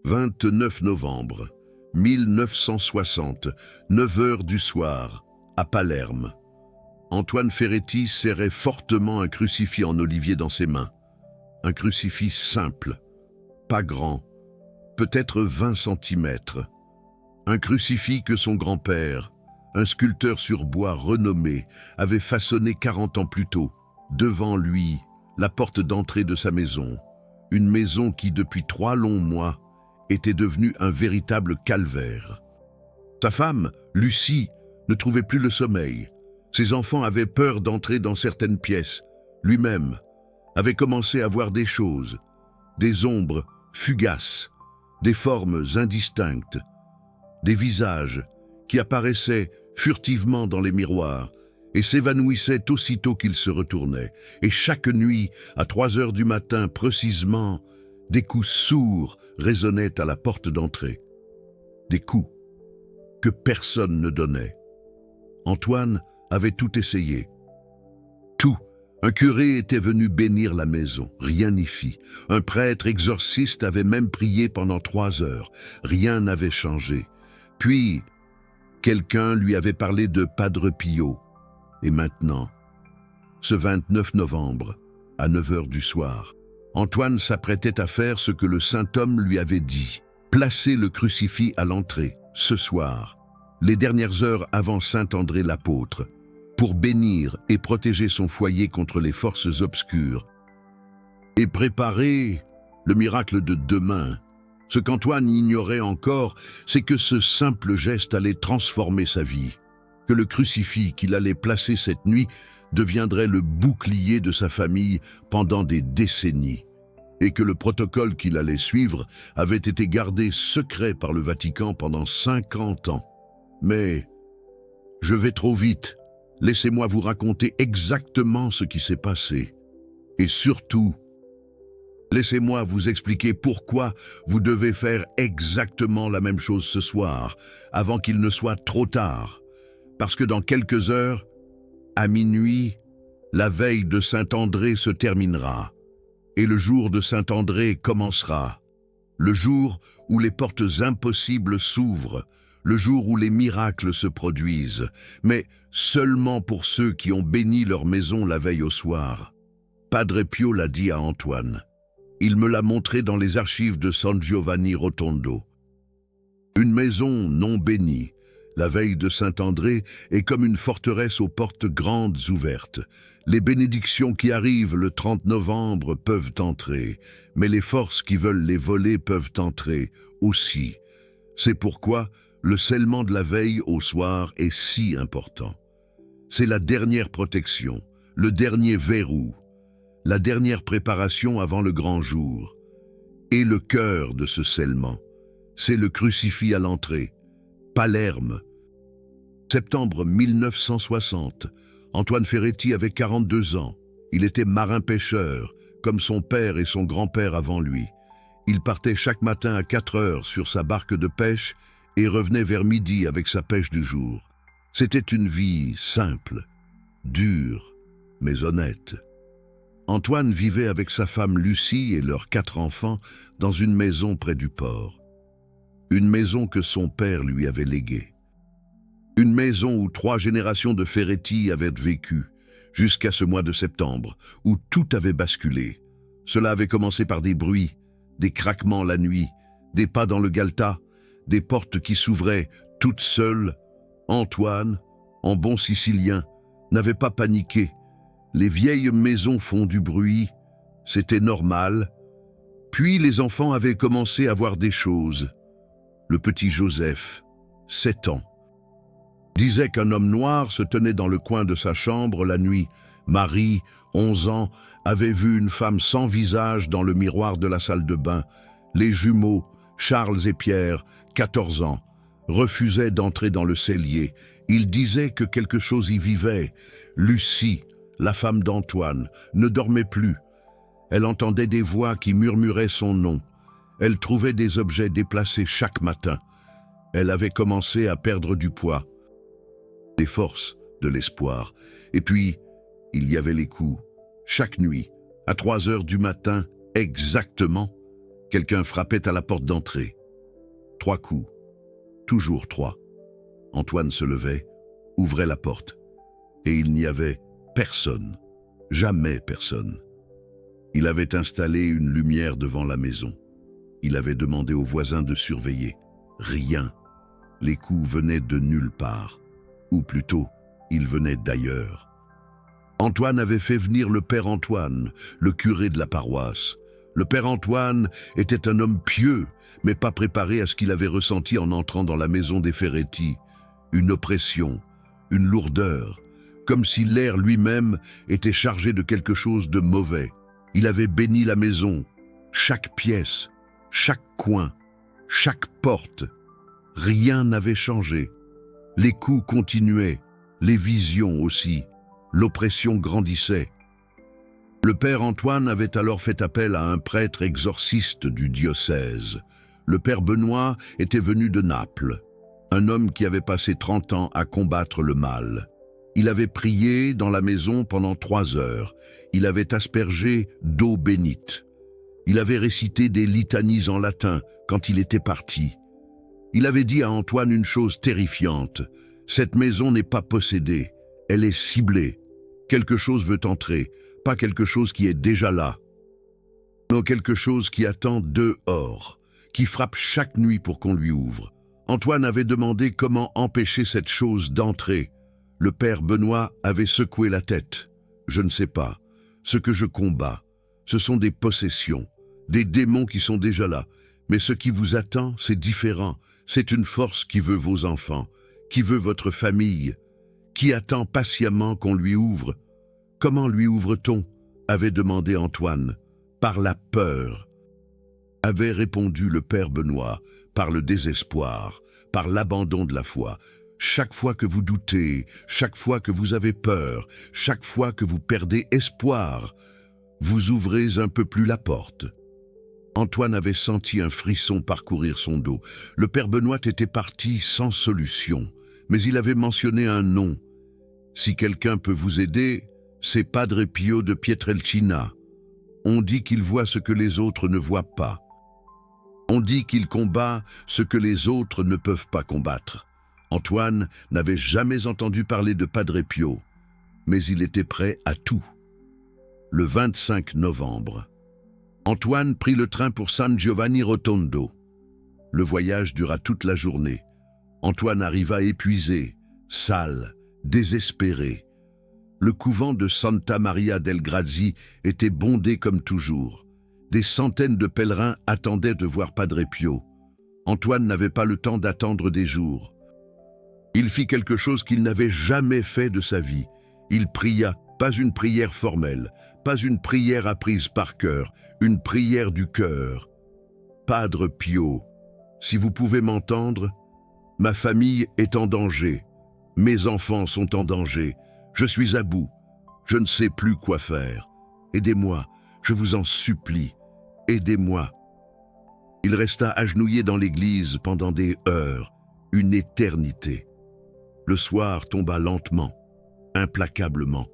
29 novembre 1960, 9 heures du soir, à Palerme. Antoine Ferretti serrait fortement un crucifix en olivier dans ses mains. Un crucifix simple, pas grand, peut-être 20 centimètres. Un crucifix que son grand-père, un sculpteur sur bois renommé, avait façonné 40 ans plus tôt. Devant lui, la porte d'entrée de sa maison. Une maison qui, depuis 3 longs mois, était devenue un véritable calvaire. Sa femme, Lucie, ne trouvait plus le sommeil. Ses enfants avaient peur d'entrer dans certaines pièces. Lui-même avait commencé à voir des choses, des ombres fugaces, des formes indistinctes, des visages qui apparaissaient furtivement dans les miroirs et s'évanouissaient aussitôt qu'ils se retournaient. Et chaque nuit, à 3 heures du matin précisément, des coups sourds résonnaient à la porte d'entrée. Des coups que personne ne donnait. Antoine avait tout essayé. Tout. Un curé était venu bénir la maison, rien n'y fit. Un prêtre exorciste avait même prié pendant 3 heures, rien n'avait changé. Puis, quelqu'un lui avait parlé de Padre Pio. Et maintenant, ce 29 novembre, à 9 heures du soir, Antoine s'apprêtait à faire ce que le saint homme lui avait dit. Placer le crucifix à l'entrée, ce soir, les dernières heures avant saint André l'apôtre, pour bénir et protéger son foyer contre les forces obscures et préparer le miracle de demain. Ce qu'Antoine ignorait encore, c'est que ce simple geste allait transformer sa vie, que le crucifix qu'il allait placer cette nuit deviendrait le bouclier de sa famille pendant des décennies, et que le protocole qu'il allait suivre avait été gardé secret par le Vatican pendant 50 ans. Mais je vais trop vite. Laissez-moi vous raconter exactement ce qui s'est passé. Et surtout, laissez-moi vous expliquer pourquoi vous devez faire exactement la même chose ce soir, avant qu'il ne soit trop tard. Parce que dans quelques heures, à minuit, la veille de Saint-André se terminera, et le jour de Saint-André commencera. Le jour où les portes impossibles s'ouvrent, le jour où les miracles se produisent, mais seulement pour ceux qui ont béni leur maison la veille au soir. Padre Pio l'a dit à Antoine. Il me l'a montré dans les archives de San Giovanni Rotondo. Une maison non bénie, la veille de Saint-André, est comme une forteresse aux portes grandes ouvertes. Les bénédictions qui arrivent le 30 novembre peuvent entrer, mais les forces qui veulent les voler peuvent entrer aussi. C'est pourquoi le scellement de la veille au soir est si important. C'est la dernière protection, le dernier verrou, la dernière préparation avant le grand jour. Et le cœur de ce scellement, c'est le crucifix à l'entrée. Palerme. Septembre 1960. Antoine Ferretti avait 42 ans. Il était marin-pêcheur, comme son père et son grand-père avant lui. Il partait chaque matin à 4 heures sur sa barque de pêche et revenait vers midi avec sa pêche du jour. C'était une vie simple, dure, mais honnête. Antoine vivait avec sa femme Lucie et leurs 4 enfants dans une maison près du port. Une maison que son père lui avait léguée. Une maison où 3 générations de Ferretti avaient vécu, jusqu'à ce mois de septembre, où tout avait basculé. Cela avait commencé par des bruits, des craquements la nuit, des pas dans le galetas, des portes qui s'ouvraient toutes seules. Antoine, en bon sicilien, n'avait pas paniqué. Les vieilles maisons font du bruit, c'était normal. Puis les enfants avaient commencé à voir des choses. Le petit Joseph, 7 ans, disait qu'un homme noir se tenait dans le coin de sa chambre la nuit. Marie, 11 ans, avait vu une femme sans visage dans le miroir de la salle de bain. Les jumeaux, Charles et Pierre, 14 ans, refusaient d'entrer dans le cellier. Ils disaient que quelque chose y vivait. Lucie, la femme d'Antoine, ne dormait plus. Elle entendait des voix qui murmuraient son nom. Elle trouvait des objets déplacés chaque matin. Elle avait commencé à perdre du poids, des forces, de l'espoir. Et puis, il y avait les coups. Chaque nuit, à 3 heures du matin, exactement, quelqu'un frappait à la porte d'entrée. 3 coups. Toujours 3. Antoine se levait, ouvrait la porte, et il n'y avait personne. Jamais personne. Il avait installé une lumière devant la maison. Il avait demandé aux voisins de surveiller. Rien. Les coups venaient de nulle part. Ou plutôt, ils venaient d'ailleurs. Antoine avait fait venir le père Antoine, le curé de la paroisse. Le père Antoine était un homme pieux, mais pas préparé à ce qu'il avait ressenti en entrant dans la maison des Ferretti. Une oppression, une lourdeur, comme si l'air lui-même était chargé de quelque chose de mauvais. Il avait béni la maison, chaque pièce, chaque coin, chaque porte. Rien n'avait changé. Les coups continuaient, les visions aussi. L'oppression grandissait. Le père Antoine avait alors fait appel à un prêtre exorciste du diocèse. Le père Benoît était venu de Naples, un homme qui avait passé 30 ans à combattre le mal. Il avait prié dans la maison pendant 3 heures. Il avait aspergé d'eau bénite. Il avait récité des litanies en latin quand il était parti. Il avait dit à Antoine une chose terrifiante. Cette maison n'est pas possédée, elle est ciblée. Quelque chose veut entrer, pas quelque chose qui est déjà là. Non, quelque chose qui attend dehors, qui frappe chaque nuit pour qu'on lui ouvre. Antoine avait demandé comment empêcher cette chose d'entrer. Le père Benoît avait secoué la tête. Je ne sais pas. Ce que je combats, ce sont des possessions, des démons qui sont déjà là. Mais ce qui vous attend, c'est différent. C'est une force qui veut vos enfants, qui veut votre famille, qui attend patiemment qu'on lui ouvre. Comment lui ouvre-t-on? Avait demandé Antoine. Par la peur. Avait répondu le père Benoît, par le désespoir, par l'abandon de la foi. Chaque fois que vous doutez, chaque fois que vous avez peur, chaque fois que vous perdez espoir, vous ouvrez un peu plus la porte. Antoine avait senti un frisson parcourir son dos. Le père Benoît était parti sans solution, mais il avait mentionné un nom. Si quelqu'un peut vous aider, c'est Padre Pio de Pietrelcina. On dit qu'il voit ce que les autres ne voient pas. On dit qu'il combat ce que les autres ne peuvent pas combattre. Antoine n'avait jamais entendu parler de Padre Pio, mais il était prêt à tout. Le 25 novembre, Antoine prit le train pour San Giovanni Rotondo. Le voyage dura toute la journée. Antoine arriva épuisé, sale, désespéré. Le couvent de Santa Maria del Grazi était bondé comme toujours. Des centaines de pèlerins attendaient de voir Padre Pio. Antoine n'avait pas le temps d'attendre des jours. Il fit quelque chose qu'il n'avait jamais fait de sa vie. Il pria, pas une prière formelle, pas une prière apprise par cœur, une prière du cœur. Padre Pio, si vous pouvez m'entendre, ma famille est en danger, mes enfants sont en danger, je suis à bout, je ne sais plus quoi faire. Aidez-moi, je vous en supplie, aidez-moi. Il resta agenouillé dans l'église pendant des heures, une éternité. Le soir tomba lentement, implacablement.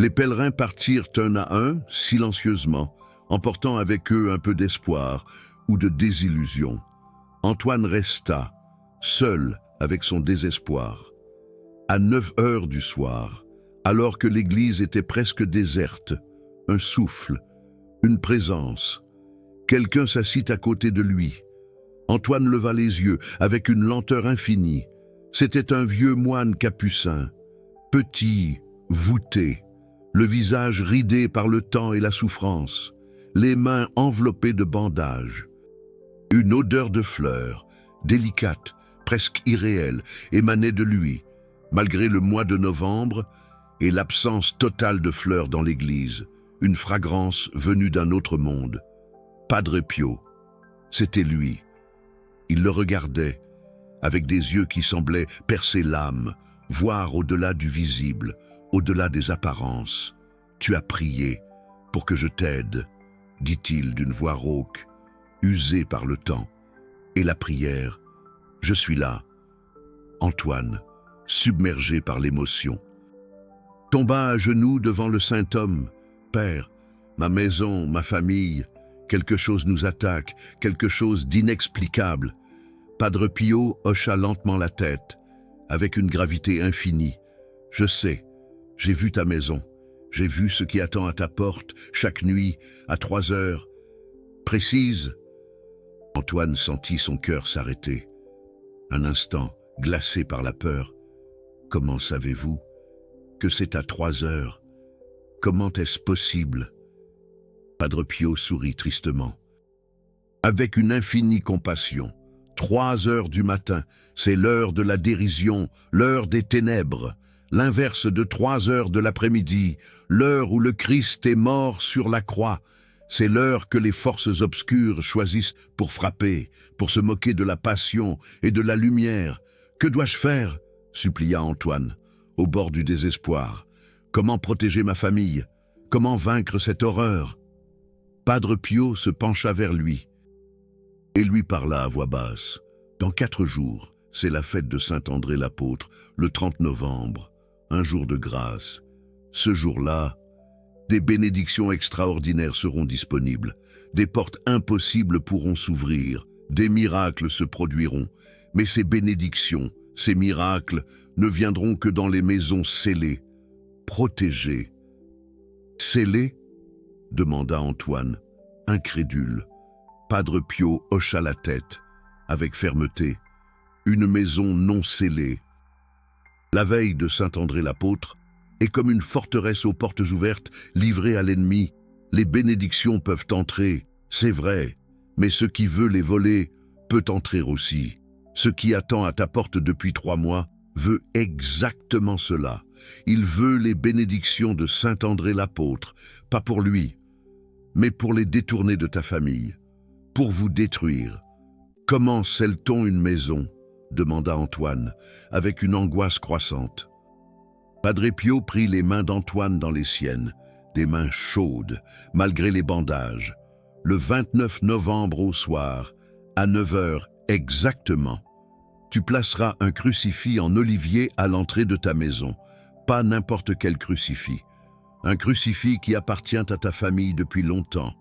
Les pèlerins partirent un à un, silencieusement, emportant avec eux un peu d'espoir ou de désillusion. Antoine resta, seul avec son désespoir. À 9 heures du soir, alors que l'église était presque déserte, un souffle, une présence. Quelqu'un s'assit à côté de lui. Antoine leva les yeux avec une lenteur infinie. C'était un vieux moine capucin, petit, voûté, le visage ridé par le temps et la souffrance, les mains enveloppées de bandages. Une odeur de fleurs, délicate, presque irréelle, émanait de lui, malgré le mois de novembre et l'absence totale de fleurs dans l'église, une fragrance venue d'un autre monde. Padre Pio, c'était lui. Il le regardait, avec des yeux qui semblaient percer l'âme, voir au-delà du visible, au-delà des apparences. « Tu as prié pour que je t'aide », dit-il d'une voix rauque, usée par le temps. Et la prière, « Je suis là ». Antoine, submergé par l'émotion, tomba à genoux devant le saint homme. « Père, ma maison, ma famille, quelque chose nous attaque, quelque chose d'inexplicable. Padre Pio hocha lentement la tête, avec une gravité infinie. « Je sais, j'ai vu ta maison, j'ai vu ce qui attend à ta porte, chaque nuit, à 3 heures. Précise !» Antoine sentit son cœur s'arrêter. Un instant, glacé par la peur. « Comment savez-vous que c'est à 3 heures? Comment est-ce possible ?» Padre Pio sourit tristement. Avec une infinie compassion, 3 heures du matin, c'est l'heure de la dérision, l'heure des ténèbres, l'inverse de 3 heures de l'après-midi, l'heure où le Christ est mort sur la croix. C'est l'heure que les forces obscures choisissent pour frapper, pour se moquer de la passion et de la lumière. « Que dois-je faire ?» supplia Antoine, au bord du désespoir. « Comment protéger ma famille? Comment vaincre cette horreur ?» Padre Pio se pencha vers lui et lui parla à voix basse. « Dans 4 jours, c'est la fête de Saint-André l'apôtre, le 30 novembre, un jour de grâce. Ce jour-là, des bénédictions extraordinaires seront disponibles, des portes impossibles pourront s'ouvrir, des miracles se produiront, mais ces bénédictions, ces miracles, ne viendront que dans les maisons scellées, protégées. »« Scellées ?» demanda Antoine, incrédule. Padre Pio hocha la tête, avec fermeté. « Une maison non scellée. » La veille de Saint-André l'apôtre est comme une forteresse aux portes ouvertes, livrée à l'ennemi. Les bénédictions peuvent entrer, c'est vrai, mais ce qui veut les voler peut entrer aussi. Ce qui attend à ta porte depuis 3 mois veut exactement cela. Il veut les bénédictions de Saint-André l'apôtre, pas pour lui, mais pour les détourner de ta famille, pour vous détruire. « Comment scelle-t-on une maison ?» demanda Antoine, avec une angoisse croissante. Padre Pio prit les mains d'Antoine dans les siennes, des mains chaudes, malgré les bandages. Le 29 novembre au soir, à 9 heures exactement, tu placeras un crucifix en olivier à l'entrée de ta maison, pas n'importe quel crucifix. Un crucifix qui appartient à ta famille depuis longtemps,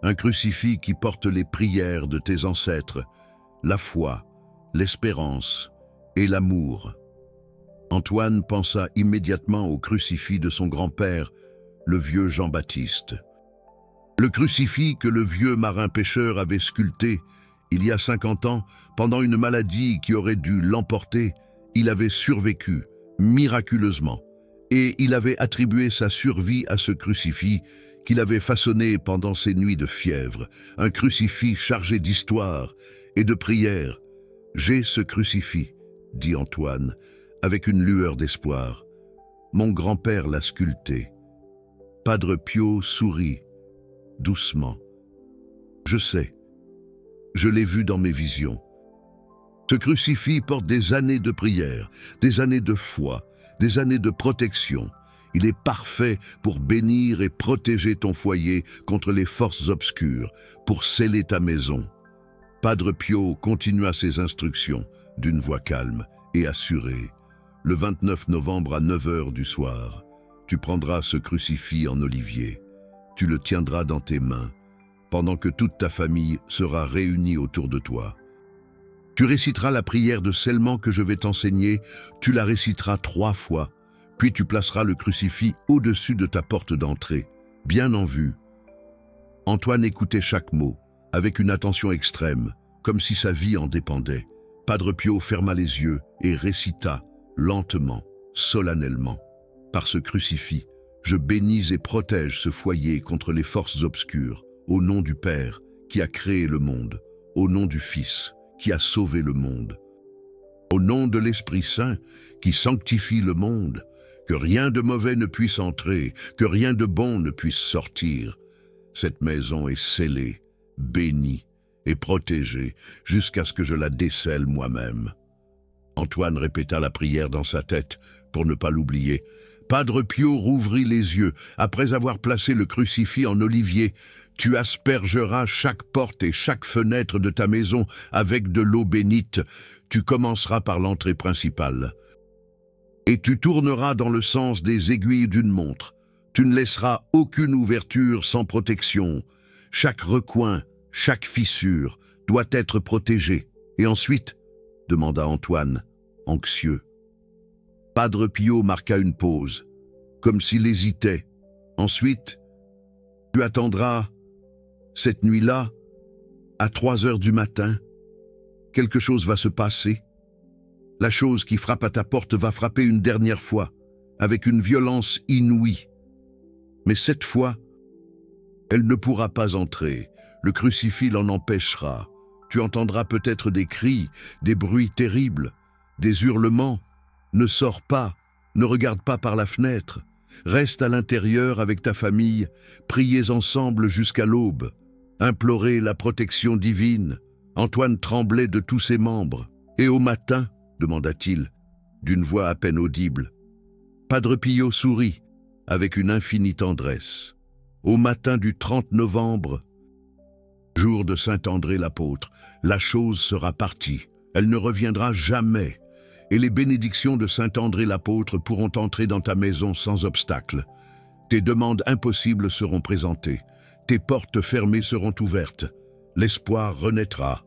un crucifix qui porte les prières de tes ancêtres, la foi, l'espérance et l'amour. Antoine pensa immédiatement au crucifix de son grand-père, le vieux Jean-Baptiste. Le crucifix que le vieux marin pêcheur avait sculpté il y a 50 ans, pendant une maladie qui aurait dû l'emporter, il avait survécu, miraculeusement, et il avait attribué sa survie à ce crucifix qu'il avait façonné pendant ses nuits de fièvre, un crucifix chargé d'histoire et de prières. « J'ai ce crucifix, » dit Antoine, avec une lueur d'espoir. « Mon grand-père l'a sculpté. » Padre Pio sourit, doucement. « Je sais. Je l'ai vu dans mes visions. Ce crucifix porte des années de prière, des années de foi, des années de protection. Il est parfait pour bénir et protéger ton foyer contre les forces obscures, pour sceller ta maison. » Padre Pio continua ses instructions d'une voix calme et assurée. « Le 29 novembre à 9 heures du soir, tu prendras ce crucifix en olivier. Tu le tiendras dans tes mains, pendant que toute ta famille sera réunie autour de toi. Tu réciteras la prière de scellement que je vais t'enseigner, tu la réciteras 3 fois, puis tu placeras le crucifix au-dessus de ta porte d'entrée, bien en vue. » Antoine écoutait chaque mot, avec une attention extrême, comme si sa vie en dépendait. Padre Pio ferma les yeux et récita, lentement, solennellement. « Par ce crucifix, je bénis et protège ce foyer contre les forces obscures, au nom du Père qui a créé le monde, au nom du Fils qui a sauvé le monde, au nom de l'Esprit Saint qui sanctifie le monde, que rien de mauvais ne puisse entrer, que rien de bon ne puisse sortir. Cette maison est scellée, bénie et protégée jusqu'à ce que je la décèle moi-même. » Antoine répéta la prière dans sa tête pour ne pas l'oublier. Padre Pio rouvrit les yeux. Après avoir placé le crucifix en olivier, tu aspergeras chaque porte et chaque fenêtre de ta maison avec de l'eau bénite. Tu commenceras par l'entrée principale. Et tu tourneras dans le sens des aiguilles d'une montre. Tu ne laisseras aucune ouverture sans protection. Chaque recoin, chaque fissure doit être protégée. Et ensuite, demanda Antoine, anxieux. Padre Pio marqua une pause, comme s'il hésitait. Ensuite, tu attendras, cette nuit-là, à 3 heures du matin. Quelque chose va se passer. La chose qui frappe à ta porte va frapper une dernière fois, avec une violence inouïe. Mais cette fois, elle ne pourra pas entrer. Le crucifix l'en empêchera. Tu entendras peut-être des cris, des bruits terribles, des hurlements. Ne sors pas, ne regarde pas par la fenêtre. Reste à l'intérieur avec ta famille, priez ensemble jusqu'à l'aube. Implorez la protection divine. Antoine tremblait de tous ses membres. Et au matin, demanda-t-il, d'une voix à peine audible. Padre Pio sourit, avec une infinie tendresse. Au matin du 30 novembre, jour de Saint-André l'apôtre, la chose sera partie. Elle ne reviendra jamais. Et les bénédictions de Saint-André l'apôtre pourront entrer dans ta maison sans obstacle. Tes demandes impossibles seront présentées. Tes portes fermées seront ouvertes. L'espoir renaîtra.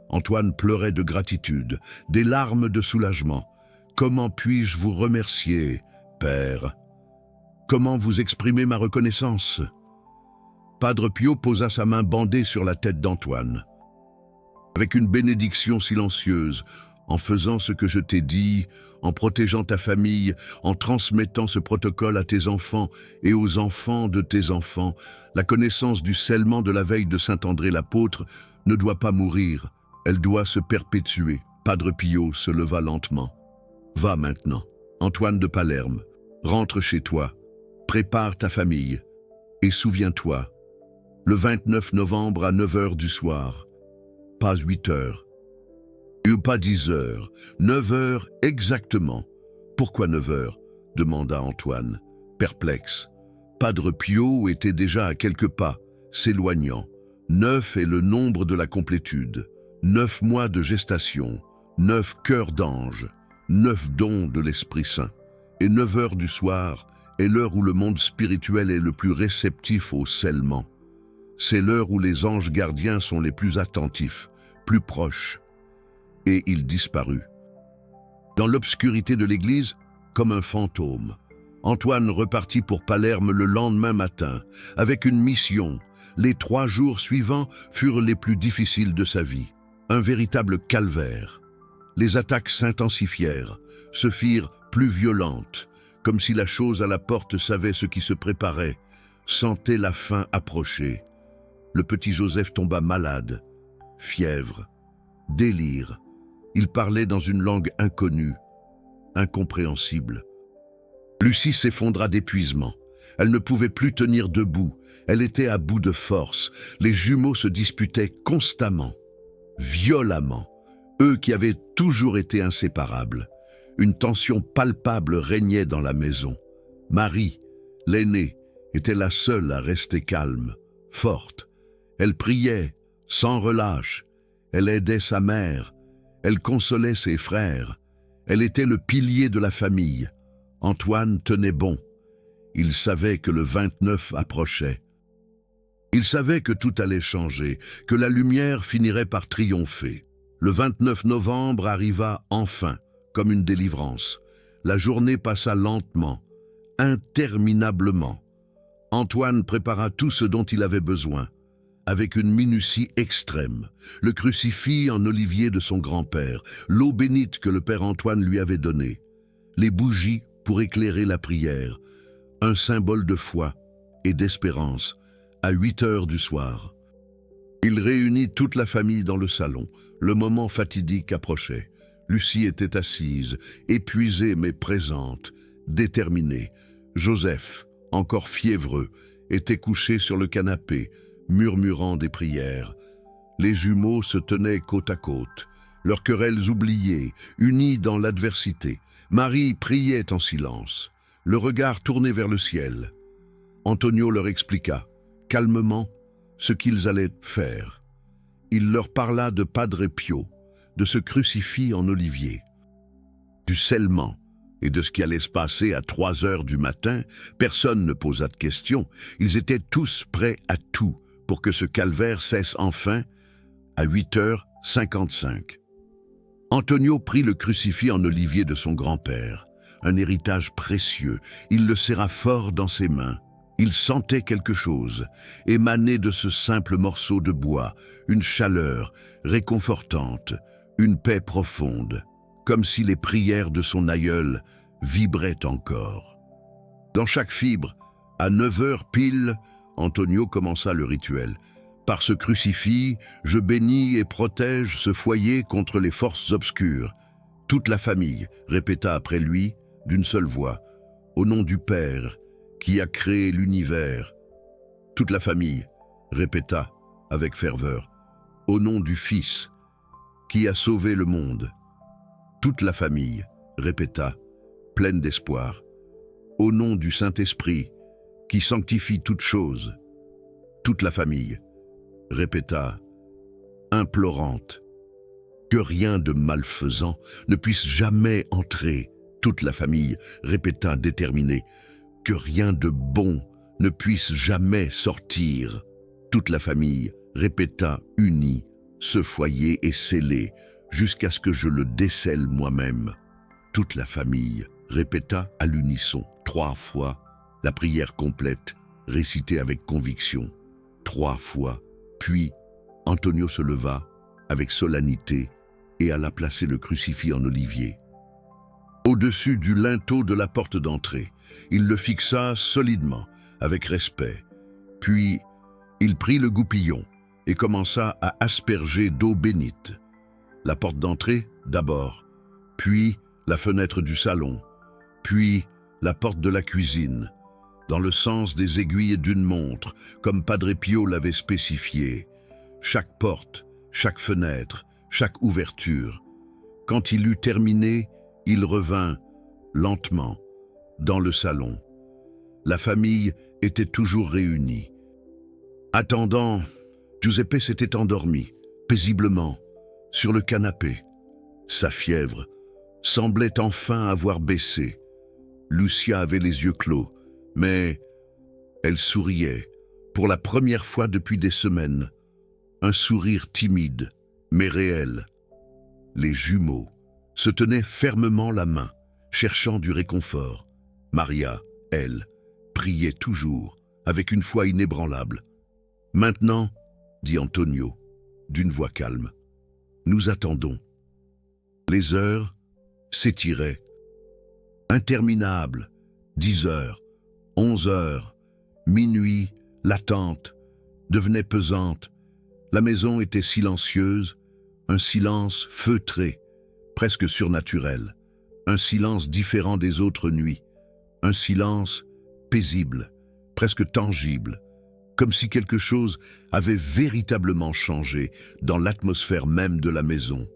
Antoine pleurait de gratitude, des larmes de soulagement. Comment puis-je vous remercier, Père? Comment vous exprimer ma reconnaissance? Padre Pio posa sa main bandée sur la tête d'Antoine. Avec une bénédiction silencieuse, en faisant ce que je t'ai dit, en protégeant ta famille, en transmettant ce protocole à tes enfants et aux enfants de tes enfants, la connaissance du scellement de la veille de Saint-André l'apôtre ne doit pas mourir, elle doit se perpétuer. Padre Pio se leva lentement. Va maintenant, Antoine de Palerme, rentre chez toi, prépare ta famille et souviens-toi, le 29 novembre à 9 heures du soir, pas 8 heures, ou pas 10 heures, 9 heures exactement. Pourquoi 9 heures? Demanda Antoine, perplexe. Padre Pio était déjà à quelques pas, s'éloignant. 9 est le nombre de la complétude, 9 mois de gestation, 9 cœurs d'ange, 9 dons de l'Esprit Saint. Et 9 heures du soir est l'heure où le monde spirituel est le plus réceptif au scellement. C'est l'heure où les anges gardiens sont les plus attentifs, plus proches. Et il disparut. Dans l'obscurité de l'église, comme un fantôme, Antoine repartit pour Palerme le lendemain matin, avec une mission. Les 3 jours suivants furent les plus difficiles de sa vie. Un véritable calvaire. Les attaques s'intensifièrent, se firent plus violentes, comme si la chose à la porte savait ce qui se préparait, sentait la fin approcher. Le petit Joseph tomba malade, fièvre, délire. Il parlait dans une langue inconnue, incompréhensible. Lucie s'effondra d'épuisement. Elle ne pouvait plus tenir debout. Elle était à bout de force. Les jumeaux se disputaient constamment, violemment, eux qui avaient toujours été inséparables. Une tension palpable régnait dans la maison. Marie, l'aînée, était la seule à rester calme, forte. Elle priait, sans relâche. Elle aidait sa mère. Elle consolait ses frères. Elle était le pilier de la famille. Antoine tenait bon. Il savait que le 29 approchait. Il savait que tout allait changer, que la lumière finirait par triompher. Le 29 novembre arriva enfin, comme une délivrance. La journée passa lentement, interminablement. Antoine prépara tout ce dont il avait besoin, avec une minutie extrême. Le crucifix en olivier de son grand-père, l'eau bénite que le père Antoine lui avait donnée, les bougies pour éclairer la prière, un symbole de foi et d'espérance à 8 heures du soir. Il réunit toute la famille dans le salon. Le moment fatidique approchait. Lucie était assise, épuisée mais présente, déterminée. Joseph, encore fiévreux, était couché sur le canapé, murmurant des prières. Les jumeaux se tenaient côte à côte, leurs querelles oubliées, unis dans l'adversité. Marie priait en silence, le regard tourné vers le ciel. Antonio leur expliqua, calmement, ce qu'ils allaient faire. Il leur parla de Padre Pio, de ce crucifix en olivier, du scellement et de ce qui allait se passer à 3 heures du matin. Personne ne posa de questions. Ils étaient tous prêts à tout pour que ce calvaire cesse enfin à 8h55. Antonio prit le crucifix en olivier de son grand-père, un héritage précieux. Il le serra fort dans ses mains. Il sentait quelque chose, émaner de ce simple morceau de bois, une chaleur réconfortante, une paix profonde, comme si les prières de son aïeul vibraient encore. Dans chaque fibre, à 9 heures pile, Antonio commença le rituel. Par ce crucifix, je bénis et protège ce foyer contre les forces obscures. Toute la famille, répéta après lui, d'une seule voix, au nom du Père, qui a créé l'univers. Toute la famille, répéta avec ferveur, au nom du Fils, qui a sauvé le monde. Toute la famille, répéta, pleine d'espoir, au nom du Saint-Esprit, qui sanctifie toutes choses. Toute la famille, répéta, implorante, que rien de malfaisant ne puisse jamais entrer. Toute la famille, répéta déterminée, que rien de bon ne puisse jamais sortir. Toute la famille, répéta unie, ce foyer est scellé jusqu'à ce que je le décèle moi-même. Toute la famille, répéta à l'unisson 3 fois la prière complète, récitée avec conviction. 3 fois. Puis, Antonio se leva avec solennité et alla placer le crucifix en olivier. Au-dessus du linteau de la porte d'entrée, il le fixa solidement, avec respect. Puis, il prit le goupillon et commença à asperger d'eau bénite. La porte d'entrée, d'abord, puis la fenêtre du salon, puis la porte de la cuisine, dans le sens des aiguilles d'une montre, comme Padre Pio l'avait spécifié. Chaque porte, chaque fenêtre, chaque ouverture. Quand il eut terminé, il revint, lentement, dans le salon. La famille était toujours réunie. Attendant, Giuseppe s'était endormi, paisiblement, sur le canapé. Sa fièvre semblait enfin avoir baissé. Lucia avait les yeux clos, mais elle souriait, pour la première fois depuis des semaines. Un sourire timide, mais réel. Les jumeaux se tenaient fermement la main, cherchant du réconfort. Maria, elle, priait toujours, avec une foi inébranlable. « Maintenant, dit Antonio, d'une voix calme, nous attendons. » Les heures s'étiraient. Interminables, 10 heures, 11 heures, minuit, l'attente devenait pesante. La maison était silencieuse, un silence feutré, presque surnaturel, un silence différent des autres nuits, un silence paisible, presque tangible, comme si quelque chose avait véritablement changé dans l'atmosphère même de la maison.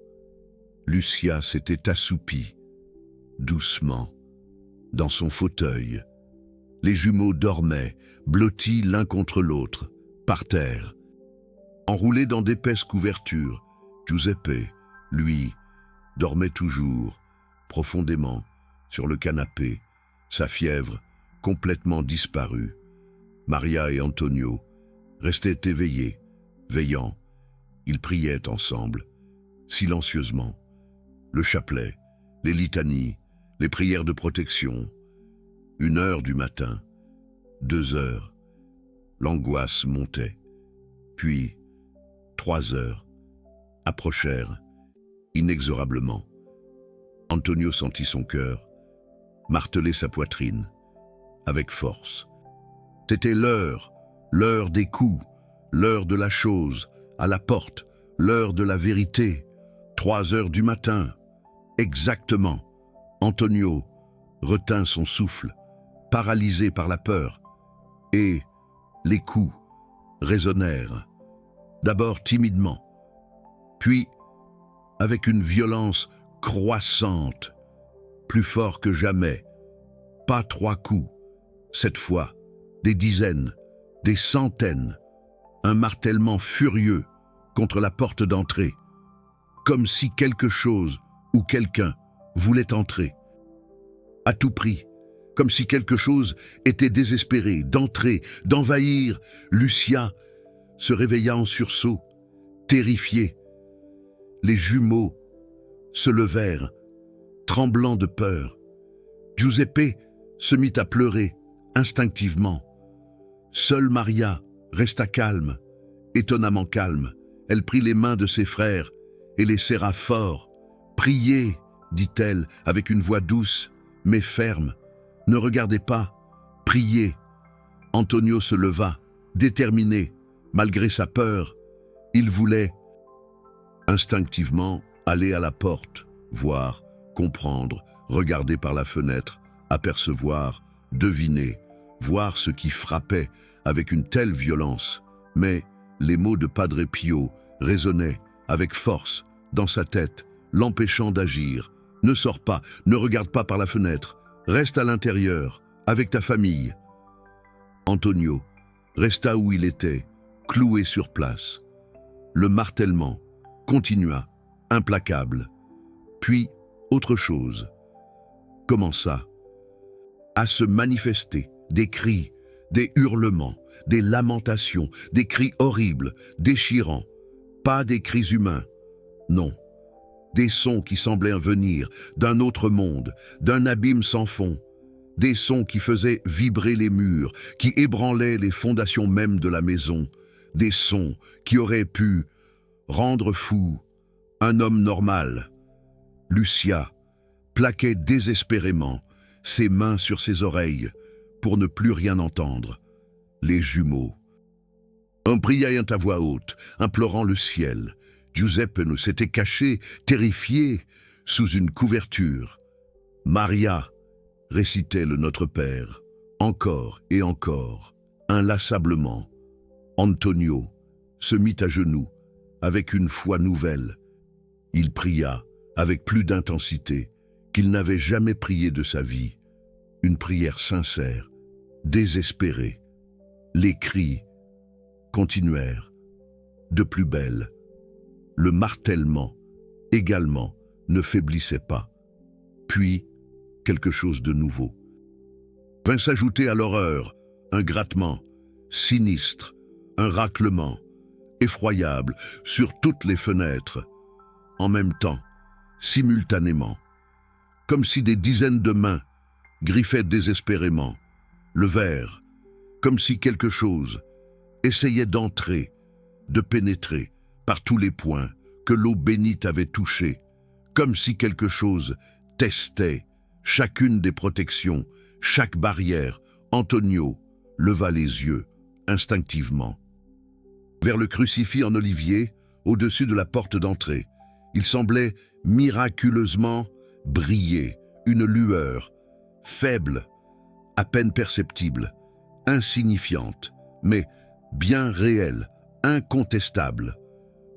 Lucia s'était assoupie, doucement, dans son fauteuil. Les jumeaux dormaient, blottis l'un contre l'autre, par terre. Enroulés dans d'épaisses couvertures, Giuseppe, lui, dormait toujours, profondément, sur le canapé, sa fièvre complètement disparue. Maria et Antonio restaient éveillés, veillants. Ils priaient ensemble, silencieusement. Le chapelet, les litanies, les prières de protection. 1 heure du matin, 2 heures. L'angoisse montait. Puis, 3 heures approchèrent inexorablement. Antonio sentit son cœur marteler sa poitrine avec force. C'était l'heure des coups, l'heure de la chose, à la porte, l'heure de la vérité. 3 heures du matin, exactement. Antonio retint son souffle, paralysé par la peur, et les coups résonnèrent, d'abord timidement, puis avec une violence croissante, plus fort que jamais. Pas 3 coups, cette fois, des dizaines, des centaines, un martèlement furieux contre la porte d'entrée, comme si quelque chose ou quelqu'un voulait entrer. À tout prix, comme si quelque chose était désespéré d'entrer, d'envahir. Lucia se réveilla en sursaut, terrifiée. Les jumeaux se levèrent, tremblant de peur. Giuseppe se mit à pleurer, instinctivement. Seule Maria resta calme, étonnamment calme. Elle prit les mains de ses frères et les serra fort. « Priez » dit-elle avec une voix douce, mais ferme. « Ne regardez pas, priez ». Antonio se leva, déterminé, malgré sa peur. Il voulait instinctivement aller à la porte, voir, comprendre, regarder par la fenêtre, apercevoir, deviner, voir ce qui frappait avec une telle violence. Mais les mots de Padre Pio résonnaient avec force dans sa tête, l'empêchant d'agir. « Ne sors pas, ne regarde pas par la fenêtre, reste à l'intérieur, avec ta famille. » Antonio resta où il était, cloué sur place. Le martèlement continua, implacable. Puis, autre chose commença à se manifester, des cris, des hurlements, des lamentations, des cris horribles, déchirants. Pas des cris humains, non. Des sons qui semblaient venir d'un autre monde, d'un abîme sans fond. Des sons qui faisaient vibrer les murs, qui ébranlaient les fondations mêmes de la maison. Des sons qui auraient pu rendre fou un homme normal. Lucia plaquait désespérément ses mains sur ses oreilles pour ne plus rien entendre. Les jumeaux. On priait à voix haute, implorant le ciel. Giuseppe nous s'était caché, terrifié, sous une couverture. Maria récitait le Notre Père, encore et encore, inlassablement. Antonio se mit à genoux, avec une foi nouvelle. Il pria, avec plus d'intensité, qu'il n'avait jamais prié de sa vie. Une prière sincère, désespérée. Les cris continuèrent, de plus belle. Le martèlement, également, ne faiblissait pas. Puis, quelque chose de nouveau vint s'ajouter à l'horreur, un grattement sinistre, un raclement effroyable sur toutes les fenêtres, en même temps, simultanément, comme si des dizaines de mains griffaient désespérément le verre, comme si quelque chose essayait d'entrer, de pénétrer par tous les points que l'eau bénite avait touchés, comme si quelque chose testait chacune des protections, chaque barrière. Antonio leva les yeux, instinctivement, vers le crucifix en olivier, au-dessus de la porte d'entrée. Il semblait miraculeusement briller, une lueur, faible, à peine perceptible, insignifiante, mais bien réelle, incontestable.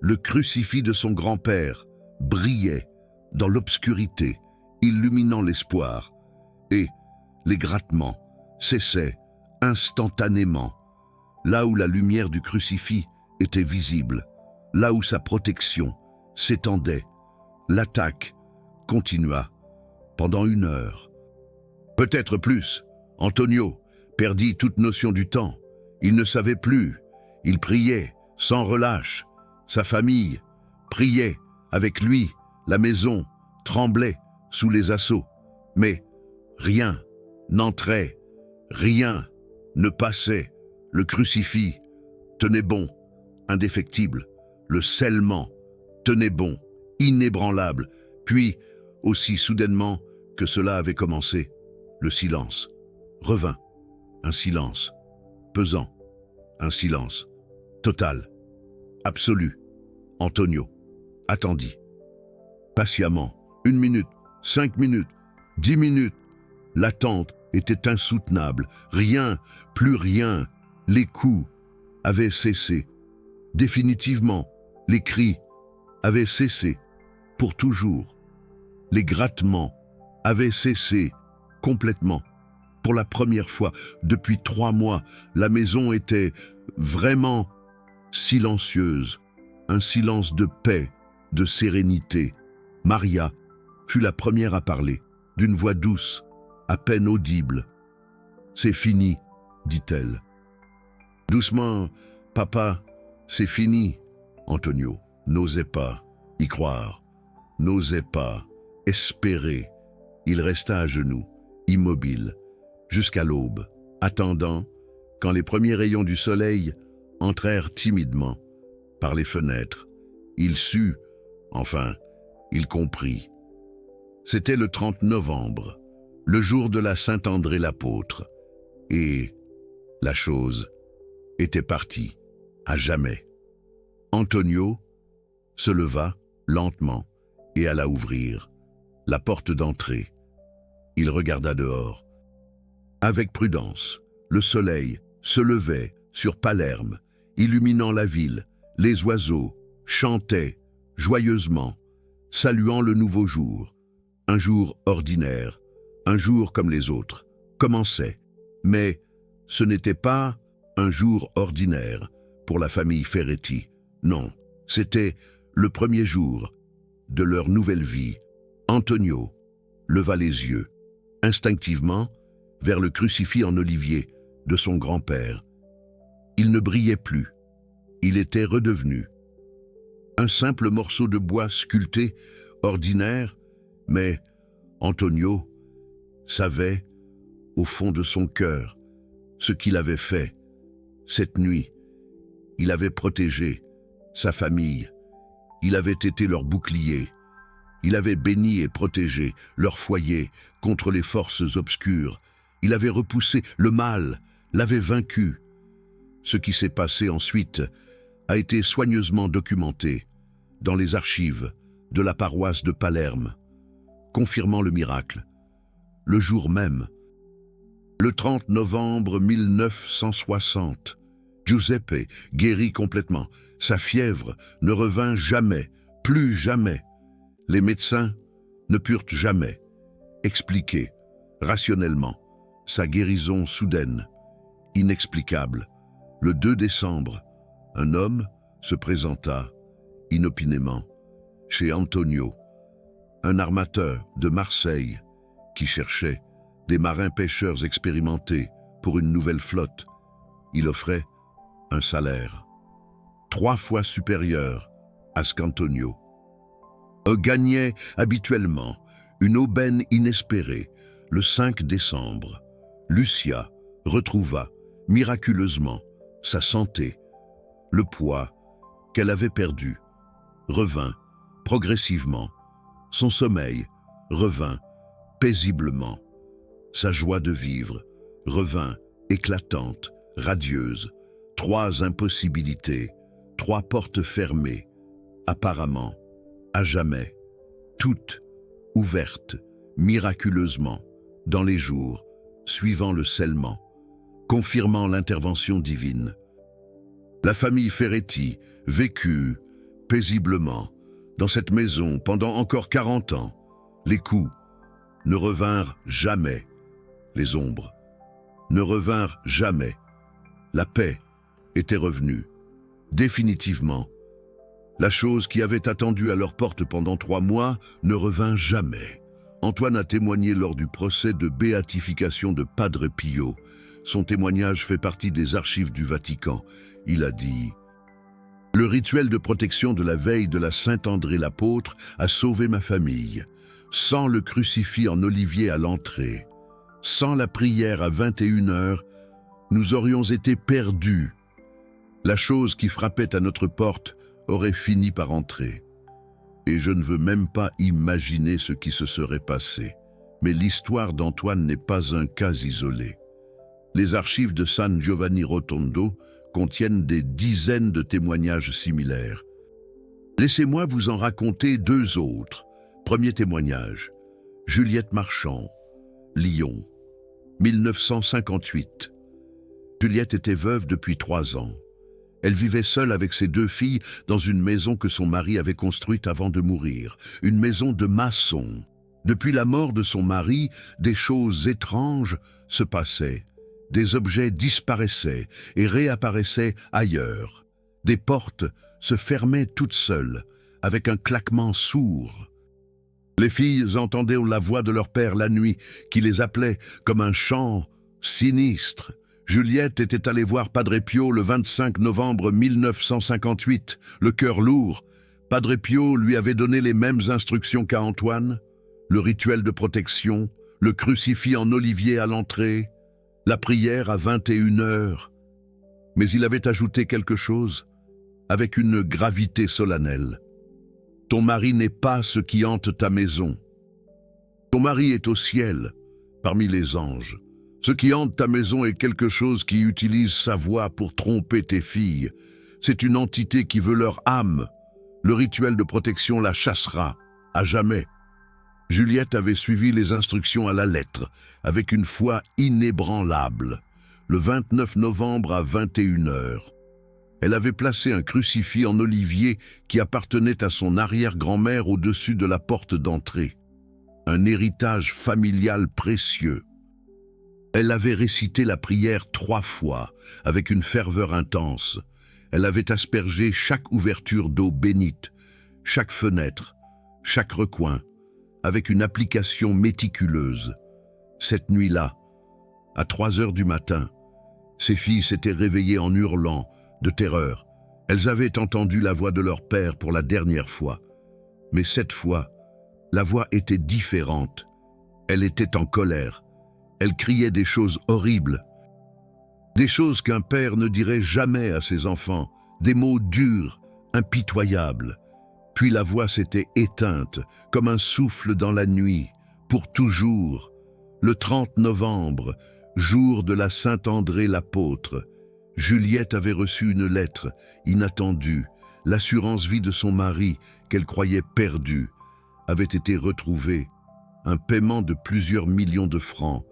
Le crucifix de son grand-père brillait dans l'obscurité, illuminant l'espoir, et les grattements cessaient instantanément, là où la lumière du crucifix était visible, là où sa protection s'étendait. L'attaque continua pendant 1 heure. Peut-être plus. Antonio perdit toute notion du temps. Il ne savait plus. Il priait sans relâche. Sa famille priait avec lui. La maison tremblait sous les assauts. Mais rien n'entrait, rien ne passait. Le crucifix tenait bon, indéfectible. Le scellement tenait bon, inébranlable. Puis, aussi soudainement que cela avait commencé, le silence revint. Un silence pesant, un silence total, absolu. Antonio attendit. Patiemment, 1 minute, 5 minutes, 10 minutes. L'attente était insoutenable. Rien, plus rien. Les coups avaient cessé. Définitivement, les cris avaient cessé. Pour toujours. Les grattements avaient cessé complètement. Pour la première fois depuis 3 mois, la maison était vraiment silencieuse. Un silence de paix, de sérénité. Maria fut la première à parler, d'une voix douce, à peine audible. « C'est fini, dit-elle. »« Doucement, papa, c'est fini. » Antonio n'osait pas y croire. n'osait pas espérer. Il resta à genoux, immobile, jusqu'à l'aube, attendant quand les premiers rayons du soleil entrèrent timidement par les fenêtres. Il sut, enfin, il comprit. C'était le 30 novembre, le jour de la Saint-André l'apôtre, et la chose était partie, à jamais. Antonio se leva lentement et alla ouvrir la porte d'entrée. Il regarda dehors. Avec prudence, le soleil se levait sur Palerme, illuminant la ville. Les oiseaux chantaient joyeusement, saluant le nouveau jour. Un jour ordinaire, un jour comme les autres, commençait. Mais ce n'était pas un jour ordinaire pour la famille Ferretti. Non, c'était le premier jour de leur nouvelle vie. Antonio leva les yeux, instinctivement, vers le crucifix en olivier de son grand-père. Il ne brillait plus. Il était redevenu un simple morceau de bois sculpté, ordinaire, mais Antonio savait, au fond de son cœur, ce qu'il avait fait. Cette nuit, il avait protégé sa famille. Il avait été leur bouclier. Il avait béni et protégé leur foyer contre les forces obscures. Il avait repoussé le mal, l'avait vaincu. Ce qui s'est passé ensuite a été soigneusement documenté dans les archives de la paroisse de Palerme, confirmant le miracle. Le jour même, le 30 novembre 1960, Giuseppe guérit complètement. Sa fièvre ne revint jamais, plus jamais. Les médecins ne purent jamais expliquer rationnellement sa guérison soudaine, inexplicable. Le 2 décembre, un homme se présenta inopinément chez Antonio, un armateur de Marseille qui cherchait des marins-pêcheurs expérimentés pour une nouvelle flotte. Il offrait un salaire 3 fois supérieur à ce qu'Antonio gagnait habituellement. Une aubaine inespérée, le 5 décembre, Lucia retrouva miraculeusement sa santé. Le poids qu'elle avait perdu revint progressivement. Son sommeil revint paisiblement. Sa joie de vivre revint éclatante, radieuse. 3 impossibilités, 3 portes fermées, apparemment, à jamais, toutes ouvertes miraculeusement dans les jours suivant le scellement, confirmant l'intervention divine. La famille Ferretti vécut paisiblement dans cette maison pendant encore 40 ans. Les coups ne revinrent jamais. Les ombres ne revinrent jamais. La paix était revenue, définitivement. La chose qui avait attendu à leur porte pendant 3 mois ne revint jamais. Antoine a témoigné lors du procès de béatification de Padre Pio. Son témoignage fait partie des archives du Vatican. Il a dit « Le rituel de protection de la veille de la Saint-André l'apôtre a sauvé ma famille. Sans le crucifix en olivier à l'entrée, sans la prière à 21h, nous aurions été perdus. La chose qui frappait à notre porte aurait fini par entrer. Et je ne veux même pas imaginer ce qui se serait passé. Mais l'histoire d'Antoine n'est pas un cas isolé. Les archives de San Giovanni Rotondo contiennent des dizaines de témoignages similaires. Laissez-moi vous en raconter 2 autres. Premier témoignage, Juliette Marchand, Lyon, 1958. Juliette était veuve depuis 3 ans. Elle vivait seule avec ses 2 filles dans une maison que son mari avait construite avant de mourir, une maison de maçon. Depuis la mort de son mari, des choses étranges se passaient. Des objets disparaissaient et réapparaissaient ailleurs. Des portes se fermaient toutes seules, avec un claquement sourd. Les filles entendaient la voix de leur père la nuit, qui les appelait comme un chant sinistre. Juliette était allée voir Padre Pio le 25 novembre 1958, le cœur lourd, Padre Pio lui avait donné les mêmes instructions qu'à Antoine, le rituel de protection, le crucifix en olivier à l'entrée, la prière à 21 heures. Mais il avait ajouté quelque chose avec une gravité solennelle. Ton mari n'est pas ce qui hante ta maison. Ton mari est au ciel, parmi les anges. Ce qui hante ta maison est quelque chose qui utilise sa voix pour tromper tes filles. C'est une entité qui veut leur âme. Le rituel de protection la chassera, à jamais. Juliette avait suivi les instructions à la lettre, avec une foi inébranlable. Le 29 novembre à 21 heures. Elle avait placé un crucifix en olivier qui appartenait à son arrière-grand-mère au-dessus de la porte d'entrée. Un héritage familial précieux. Elle avait récité la prière 3 fois, avec une ferveur intense. Elle avait aspergé chaque ouverture d'eau bénite, chaque fenêtre, chaque recoin, avec une application méticuleuse. Cette nuit-là, à 3 heures du matin, ses filles s'étaient réveillées en hurlant de terreur. Elles avaient entendu la voix de leur père pour la dernière fois. Mais cette fois, la voix était différente. Elle était en colère. Elle criait des choses horribles. Des choses qu'un père ne dirait jamais à ses enfants. Des mots durs, impitoyables. Puis la voix s'était éteinte, comme un souffle dans la nuit, pour toujours. Le 30 novembre, jour de la Saint-André l'apôtre, Juliette avait reçu une lettre, inattendue. L'assurance vie de son mari, qu'elle croyait perdue, avait été retrouvée. Un paiement de plusieurs millions de francs,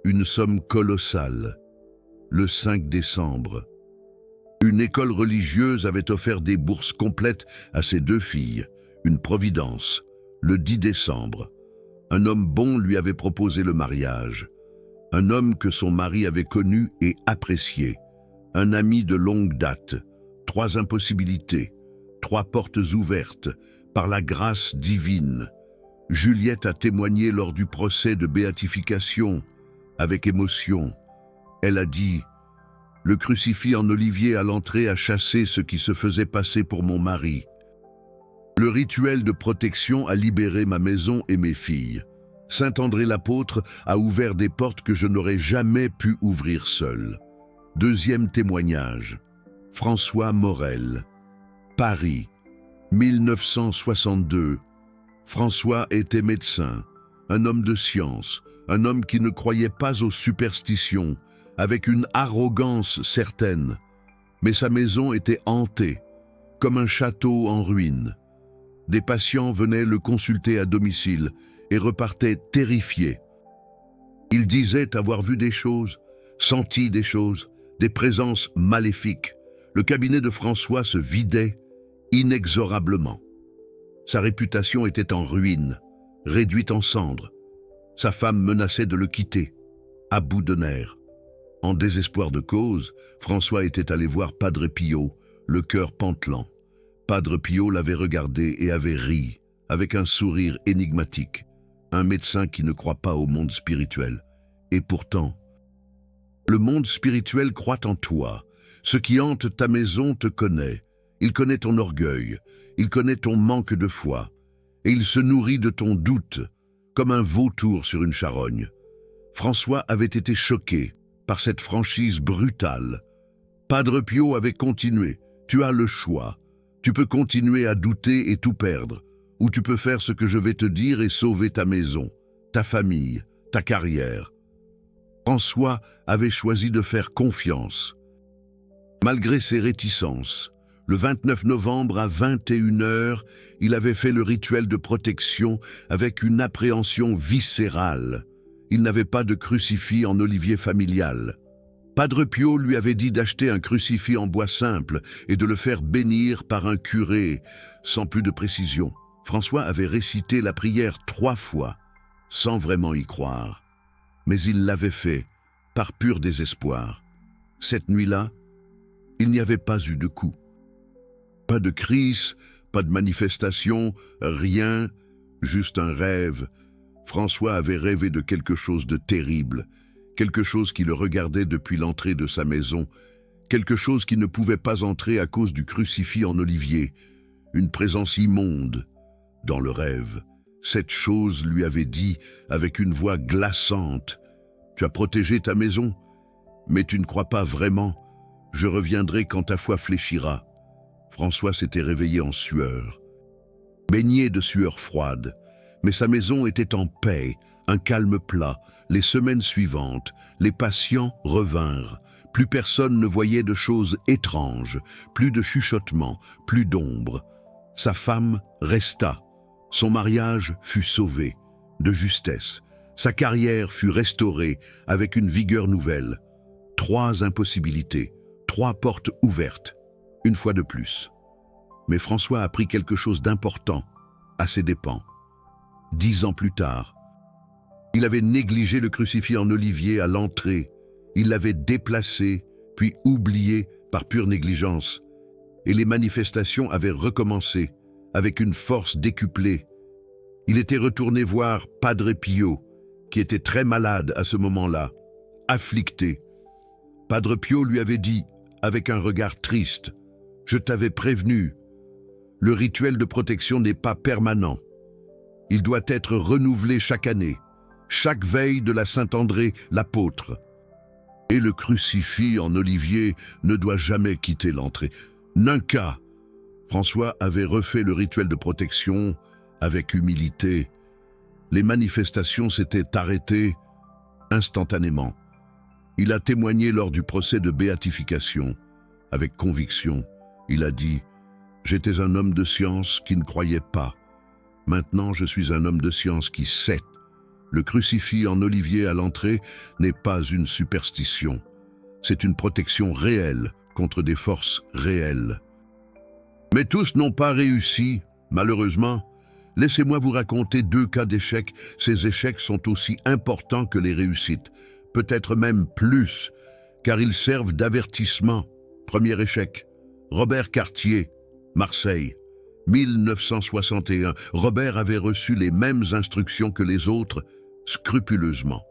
une somme colossale. Le 5 décembre, une école religieuse avait offert des bourses complètes à ses 2 filles, une providence. Le 10 décembre, un homme bon lui avait proposé le mariage. Un homme que son mari avait connu et apprécié. Un ami de longue date, 3 impossibilités, 3 portes ouvertes, par la grâce divine. Juliette a témoigné lors du procès de béatification, avec émotion. Elle a dit « Le crucifix en olivier à l'entrée a chassé ce qui se faisait passer pour mon mari. Le rituel de protection a libéré ma maison et mes filles. Saint André l'apôtre a ouvert des portes que je n'aurais jamais pu ouvrir seul. » Deuxième témoignage. François Morel. Paris, 1962. François était médecin, un homme de science, un homme qui ne croyait pas aux superstitions, avec une arrogance certaine. Mais sa maison était hantée, comme un château en ruine. Des patients venaient le consulter à domicile et repartaient terrifiés. Il disait avoir vu des choses, senti des choses, des présences maléfiques. Le cabinet de François se vidait inexorablement. Sa réputation était en ruine, réduite en cendres. Sa femme menaçait de le quitter, à bout de nerfs. En désespoir de cause, François était allé voir Padre Pio, le cœur pantelant. Padre Pio l'avait regardé et avait ri, avec un sourire énigmatique. Un médecin qui ne croit pas au monde spirituel. Et pourtant, le monde spirituel croit en toi. Ce qui hante ta maison te connaît. Il connaît ton orgueil. Il connaît ton manque de foi. Et il se nourrit de ton doute, comme un vautour sur une charogne. François avait été choqué par cette franchise brutale. Padre Pio avait continué. Tu as le choix. Tu peux continuer à douter et tout perdre. Ou tu peux faire ce que je vais te dire et sauver ta maison, ta famille, ta carrière. François avait choisi de faire confiance. Malgré ses réticences, le 29 novembre à 21 heures, il avait fait le rituel de protection avec une appréhension viscérale. Il n'avait pas de crucifix en olivier familial. Padre Pio lui avait dit d'acheter un crucifix en bois simple et de le faire bénir par un curé, sans plus de précision. François avait récité la prière 3 fois, sans vraiment y croire. Mais il l'avait fait, par pur désespoir. Cette nuit-là, il n'y avait pas eu de coup. Pas de crise, pas de manifestation, rien, juste un rêve. François avait rêvé de quelque chose de terrible, quelque chose qui le regardait depuis l'entrée de sa maison, quelque chose qui ne pouvait pas entrer à cause du crucifix en olivier, une présence immonde. Dans le rêve, cette chose lui avait dit avec une voix glaçante, « Tu as protégé ta maison, mais tu ne crois pas vraiment. Je reviendrai quand ta foi fléchira. » François s'était réveillé en sueur, baigné de sueur froide, mais sa maison était en paix, un calme plat. Les semaines suivantes, les patients revinrent. Plus personne ne voyait de choses étranges, plus de chuchotements, plus d'ombre. Sa femme resta. Son mariage fut sauvé, de justesse. Sa carrière fut restaurée avec une vigueur nouvelle. 3 impossibilités, 3 portes ouvertes, une fois de plus. Mais François apprit quelque chose d'important, à ses dépens. 10 ans plus tard, il avait négligé le crucifix en olivier à l'entrée. Il l'avait déplacé, puis oublié par pure négligence. Et les manifestations avaient recommencé, avec une force décuplée. Il était retourné voir Padre Pio, qui était très malade à ce moment-là, afflicté. Padre Pio lui avait dit, avec un regard triste, « Je t'avais prévenu, le rituel de protection n'est pas permanent. Il doit être renouvelé chaque année, chaque veille de la Saint-André, l'apôtre. Et le crucifix en olivier ne doit jamais quitter l'entrée. Nunca !» François avait refait le rituel de protection avec humilité. Les manifestations s'étaient arrêtées instantanément. Il a témoigné lors du procès de béatification. Avec conviction, il a dit « J'étais un homme de science qui ne croyait pas. Maintenant, je suis un homme de science qui sait. Le crucifix en olivier à l'entrée n'est pas une superstition. C'est une protection réelle contre des forces réelles. » Mais tous n'ont pas réussi, malheureusement. Laissez-moi vous raconter 2 cas d'échecs. Ces échecs sont aussi importants que les réussites, peut-être même plus, car ils servent d'avertissement. Premier échec, Robert Cartier, Marseille, 1961. Robert avait reçu les mêmes instructions que les autres, scrupuleusement.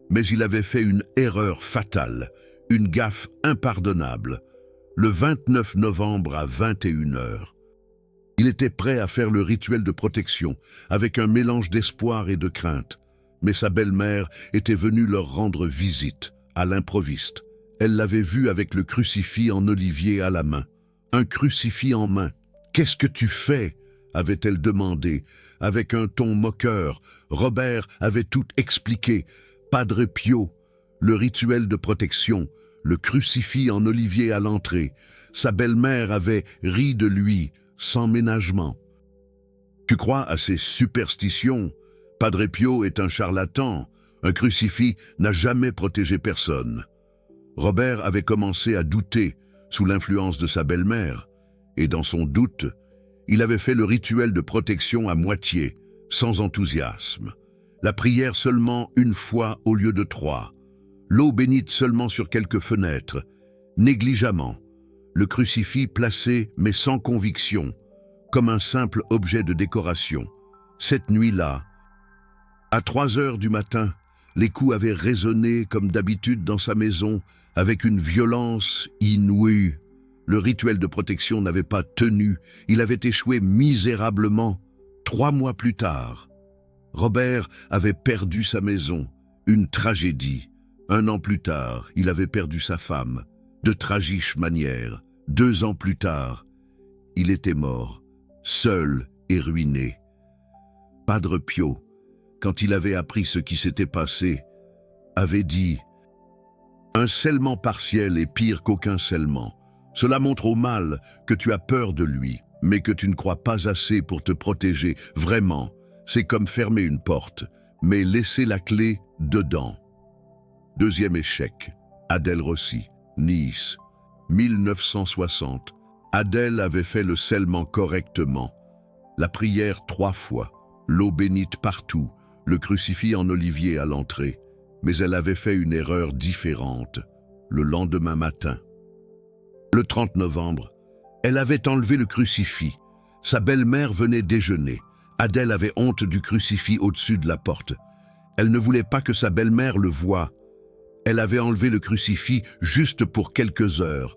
Mais il avait fait une erreur fatale, une gaffe impardonnable. Le 29 novembre à 21 h. Il était prêt à faire le rituel de protection, avec un mélange d'espoir et de crainte. Mais sa belle-mère était venue leur rendre visite, à l'improviste. Elle l'avait vu avec le crucifix en olivier à la main. Un crucifix en main. « Qu'est-ce que tu fais ?» avait-elle demandé, avec un ton moqueur. Robert avait tout expliqué. Padre Pio, le rituel de protection, le crucifix en olivier à l'entrée. Sa belle-mère avait ri de lui, sans ménagement. « Tu crois à ces superstitions? Padre Pio est un charlatan. Un crucifix n'a jamais protégé personne. » Robert avait commencé à douter, sous l'influence de sa belle-mère, et dans son doute, il avait fait le rituel de protection à moitié, sans enthousiasme. La prière seulement une fois au lieu de 3. L'eau bénite seulement sur quelques fenêtres, négligemment. Le crucifix placé mais sans conviction, comme un simple objet de décoration. Cette nuit-là, à 3 h du matin, les coups avaient résonné comme d'habitude dans sa maison, avec une violence inouïe. Le rituel de protection n'avait pas tenu, il avait échoué misérablement. 3 mois plus tard, Robert avait perdu sa maison, une tragédie. 1 an plus tard, il avait perdu sa femme, de tragiques manières. 2 ans plus tard, il était mort, seul et ruiné. Padre Pio, quand il avait appris ce qui s'était passé, avait dit « Un scellement partiel est pire qu'aucun scellement. Cela montre au mal que tu as peur de lui, mais que tu ne crois pas assez pour te protéger. Vraiment, c'est comme fermer une porte, mais laisser la clé dedans. » Deuxième échec, Adèle Rossi, Nice, 1960. Adèle avait fait le scellement correctement. La prière 3 fois, l'eau bénite partout, le crucifix en olivier à l'entrée. Mais elle avait fait une erreur différente, le lendemain matin. Le 30 novembre, elle avait enlevé le crucifix. Sa belle-mère venait déjeuner. Adèle avait honte du crucifix au-dessus de la porte. Elle ne voulait pas que sa belle-mère le voie. Elle avait enlevé le crucifix juste pour quelques heures.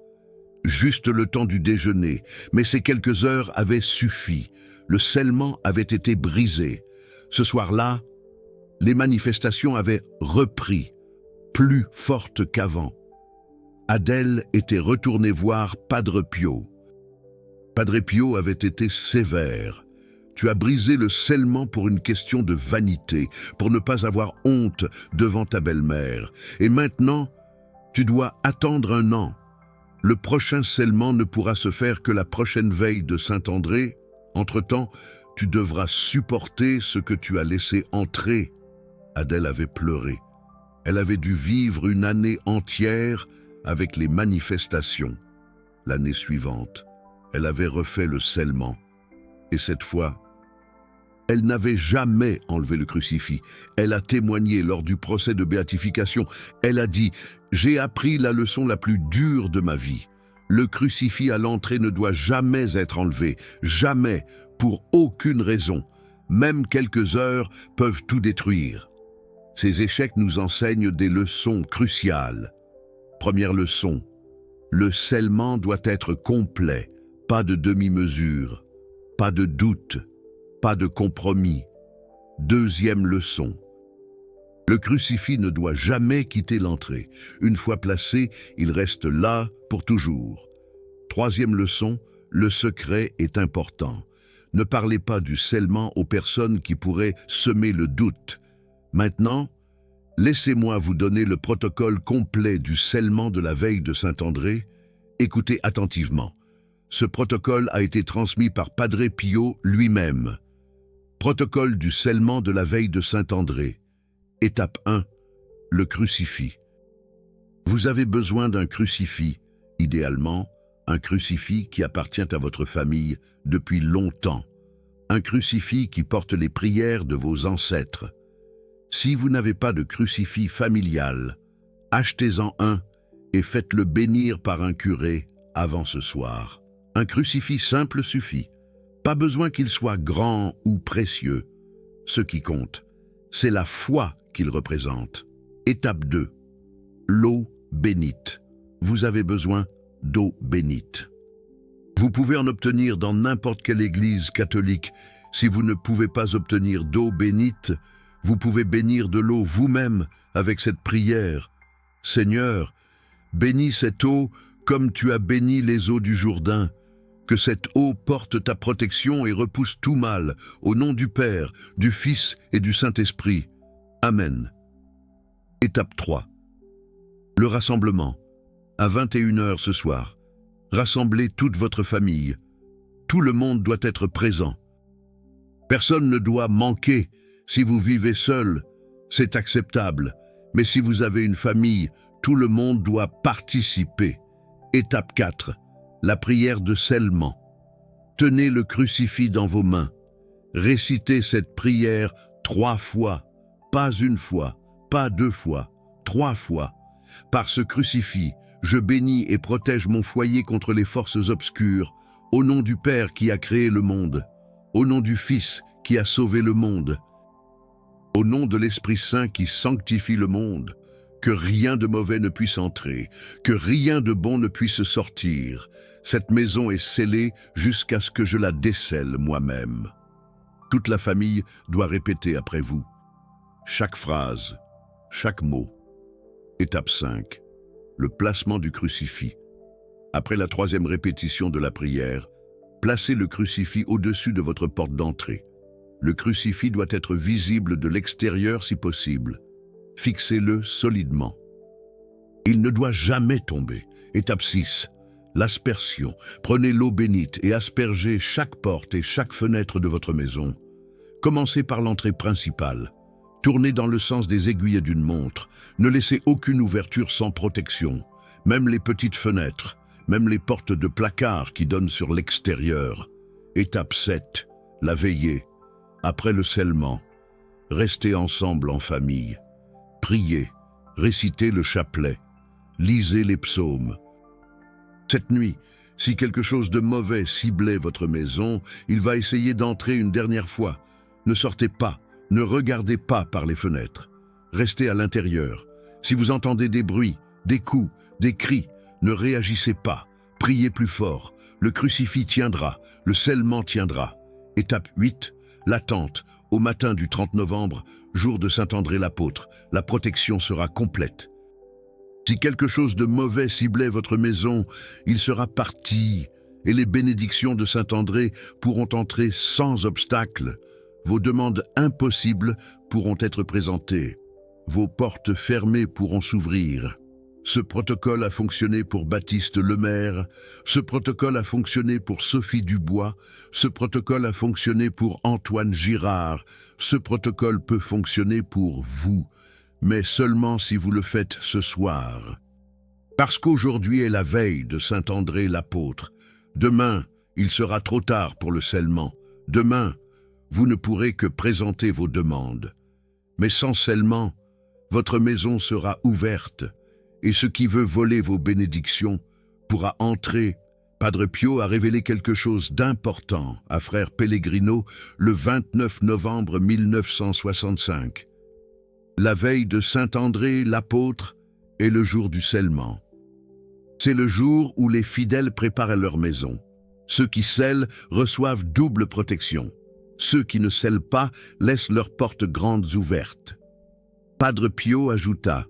Juste le temps du déjeuner, mais ces quelques heures avaient suffi. Le scellement avait été brisé. Ce soir-là, les manifestations avaient repris, plus fortes qu'avant. Adèle était retournée voir Padre Pio. Padre Pio avait été sévère. Tu as brisé le scellement pour une question de vanité, pour ne pas avoir honte devant ta belle-mère. Et maintenant, tu dois attendre 1 an. Le prochain scellement ne pourra se faire que la prochaine veille de Saint-André. Entre-temps, tu devras supporter ce que tu as laissé entrer. Adèle avait pleuré. Elle avait dû vivre une année entière avec les manifestations. L'année suivante, elle avait refait le scellement. Et cette fois, elle n'avait jamais enlevé le crucifix. Elle a témoigné lors du procès de béatification. Elle a dit « J'ai appris la leçon la plus dure de ma vie. Le crucifix à l'entrée ne doit jamais être enlevé. Jamais, pour aucune raison. Même quelques heures peuvent tout détruire. » Ces échecs nous enseignent des leçons cruciales. Première leçon, le scellement doit être complet, pas de demi-mesure, pas de doute, pas de compromis. Deuxième leçon, le crucifix ne doit jamais quitter l'entrée. Une fois placé, il reste là pour toujours. Troisième leçon, le secret est important. Ne parlez pas du scellement aux personnes qui pourraient semer le doute. Maintenant, laissez-moi vous donner le protocole complet du scellement de la veille de Saint-André. Écoutez attentivement. Ce protocole a été transmis par Padre Pio lui-même. Protocole du scellement de la veille de Saint-André. Étape 1. Le crucifix. Vous avez besoin d'un crucifix, idéalement, un crucifix qui appartient à votre famille depuis longtemps. Un crucifix qui porte les prières de vos ancêtres. Si vous n'avez pas de crucifix familial, achetez-en un et faites-le bénir par un curé avant ce soir. Un crucifix simple suffit. Pas besoin qu'il soit grand ou précieux. Ce qui compte, c'est la foi qu'il représente. Étape 2. L'eau bénite. Vous avez besoin d'eau bénite. Vous pouvez en obtenir dans n'importe quelle église catholique. Si vous ne pouvez pas obtenir d'eau bénite, vous pouvez bénir de l'eau vous-même avec cette prière. Seigneur, bénis cette eau comme tu as béni les eaux du Jourdain. Que cette eau porte ta protection et repousse tout mal, au nom du Père, du Fils et du Saint-Esprit. Amen. Étape 3. Le rassemblement. À 21h ce soir. Rassemblez toute votre famille. Tout le monde doit être présent. Personne ne doit manquer. Si vous vivez seul, c'est acceptable. Mais si vous avez une famille, tout le monde doit participer. Étape 4. La prière de scellement. Tenez le crucifix dans vos mains. Récitez cette prière 3 fois. Pas 1 fois, pas 2 fois, 3 fois. Par ce crucifix, je bénis et protège mon foyer contre les forces obscures, au nom du Père qui a créé le monde, au nom du Fils qui a sauvé le monde, au nom de l'Esprit Saint qui sanctifie le monde, que rien de mauvais ne puisse entrer, que rien de bon ne puisse sortir. Cette maison est scellée jusqu'à ce que je la décèle moi-même. Toute la famille doit répéter après vous. Chaque phrase, chaque mot. Étape 5. Le placement du crucifix. Après la 3e répétition de la prière, placez le crucifix au-dessus de votre porte d'entrée. Le crucifix doit être visible de l'extérieur si possible. Fixez-le solidement. Il ne doit jamais tomber. Étape 6. L'aspersion. Prenez l'eau bénite et aspergez chaque porte et chaque fenêtre de votre maison. Commencez par l'entrée principale. Tournez dans le sens des aiguilles d'une montre. Ne laissez aucune ouverture sans protection. Même les petites fenêtres, même les portes de placard qui donnent sur l'extérieur. Étape 7. La veillée. Après le scellement, restez ensemble en famille. Priez, récitez le chapelet, lisez les psaumes. Cette nuit, si quelque chose de mauvais ciblait votre maison, il va essayer d'entrer une dernière fois. Ne sortez pas, ne regardez pas par les fenêtres. Restez à l'intérieur. Si vous entendez des bruits, des coups, des cris, ne réagissez pas. Priez plus fort, le crucifix tiendra, le scellement tiendra. Étape 8, l'attente. Au matin du 30 novembre, jour de Saint-André l'apôtre, la protection sera complète. Si quelque chose de mauvais ciblait votre maison, il sera parti, et les bénédictions de Saint-André pourront entrer sans obstacle. Vos demandes impossibles pourront être présentées. Vos portes fermées pourront s'ouvrir. Ce protocole a fonctionné pour Baptiste Lemaire, ce protocole a fonctionné pour Sophie Dubois, ce protocole a fonctionné pour Antoine Girard, ce protocole peut fonctionner pour vous, mais seulement si vous le faites ce soir. Parce qu'aujourd'hui est la veille de Saint-André l'apôtre. Demain, il sera trop tard pour le scellement. Demain, vous ne pourrez que présenter vos demandes. Mais sans scellement, votre maison sera ouverte, et ce qui veut voler vos bénédictions pourra entrer. Padre Pio a révélé quelque chose d'important à frère Pellegrino le 29 novembre 1965. La veille de Saint-André l'apôtre est le jour du scellement. C'est le jour où les fidèles préparent leur maison. Ceux qui scellent reçoivent double protection. Ceux qui ne scellent pas laissent leurs portes grandes ouvertes. Padre Pio ajouta: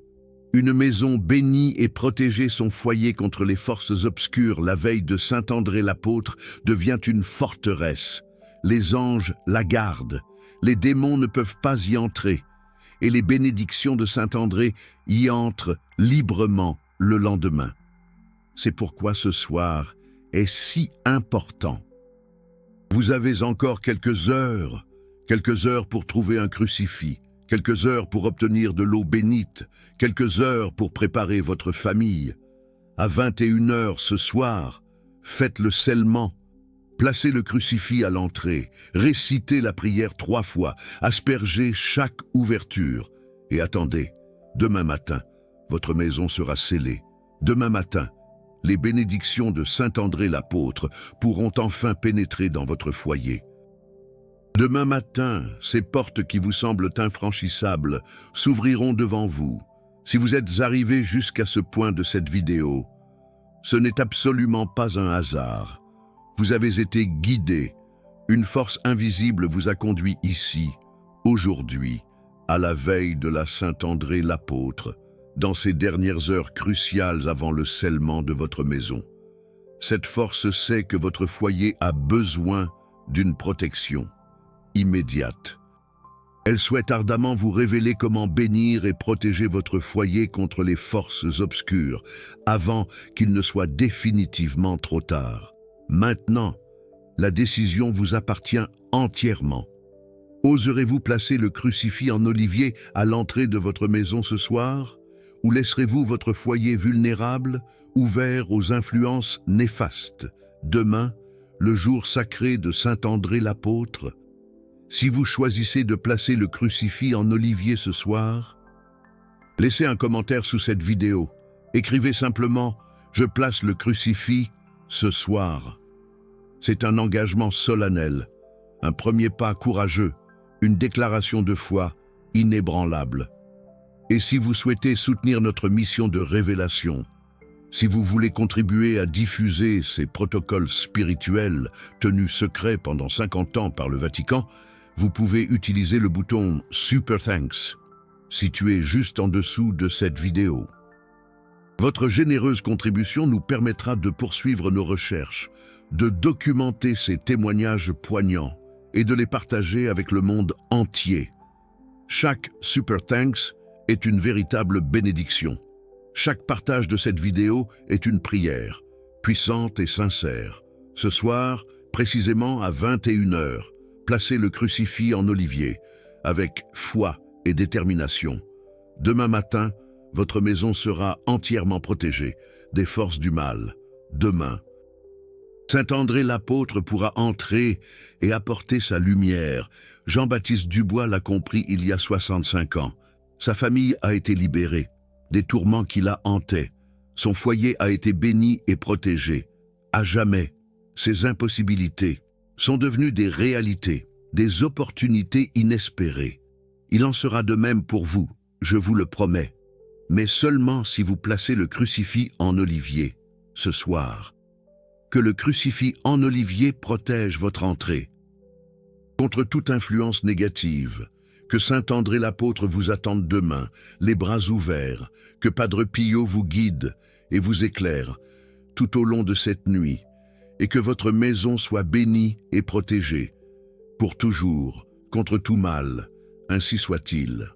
une maison bénie et protégée son foyer contre les forces obscures la veille de Saint-André l'apôtre devient une forteresse. Les anges la gardent, les démons ne peuvent pas y entrer, et les bénédictions de Saint-André y entrent librement le lendemain. C'est pourquoi ce soir est si important. Vous avez encore quelques heures pour trouver un crucifix, quelques heures pour obtenir de l'eau bénite, quelques heures pour préparer votre famille. À 21h ce soir, faites le scellement, placez le crucifix à l'entrée, récitez la prière 3 fois, aspergez chaque ouverture et attendez. Demain matin, votre maison sera scellée. Demain matin, les bénédictions de Saint-André l'apôtre pourront enfin pénétrer dans votre foyer. Demain matin, ces portes qui vous semblent infranchissables s'ouvriront devant vous. Si vous êtes arrivé jusqu'à ce point de cette vidéo, ce n'est absolument pas un hasard. Vous avez été guidé. Une force invisible vous a conduit ici, aujourd'hui, à la veille de la Saint-André l'apôtre, dans ces dernières heures cruciales avant le scellement de votre maison. Cette force sait que votre foyer a besoin d'une protection immédiate. Elle souhaite ardemment vous révéler comment bénir et protéger votre foyer contre les forces obscures, avant qu'il ne soit définitivement trop tard. Maintenant, la décision vous appartient entièrement. Oserez-vous placer le crucifix en olivier à l'entrée de votre maison ce soir? Ou laisserez-vous votre foyer vulnérable, ouvert aux influences néfastes? Demain, le jour sacré de Saint-André l'apôtre, si vous choisissez de placer le crucifix en olivier ce soir, laissez un commentaire sous cette vidéo. Écrivez simplement « Je place le crucifix ce soir ». C'est un engagement solennel, un premier pas courageux, une déclaration de foi inébranlable. Et si vous souhaitez soutenir notre mission de révélation, si vous voulez contribuer à diffuser ces protocoles spirituels tenus secrets pendant 50 ans par le Vatican, vous pouvez utiliser le bouton Super Thanks, situé juste en dessous de cette vidéo. Votre généreuse contribution nous permettra de poursuivre nos recherches, de documenter ces témoignages poignants et de les partager avec le monde entier. Chaque Super Thanks est une véritable bénédiction. Chaque partage de cette vidéo est une prière, puissante et sincère. Ce soir, précisément à 21h, placez le crucifix en olivier, avec foi et détermination. Demain matin, votre maison sera entièrement protégée des forces du mal. Demain, Saint-André l'apôtre pourra entrer et apporter sa lumière. Jean-Baptiste Dubois l'a compris il y a 65 ans. Sa famille a été libérée des tourments qui la hantaient. Son foyer a été béni et protégé. À jamais, ses impossibilités sont devenues des réalités, des opportunités inespérées. Il en sera de même pour vous, je vous le promets. Mais seulement si vous placez le crucifix en olivier, ce soir. que le crucifix en olivier protège votre entrée. Contre toute influence négative, que saint André l'apôtre vous attende demain, les bras ouverts, que Padre Pio vous guide et vous éclaire tout au long de cette nuit, et que votre maison soit bénie et protégée, pour toujours, contre tout mal, ainsi soit-il.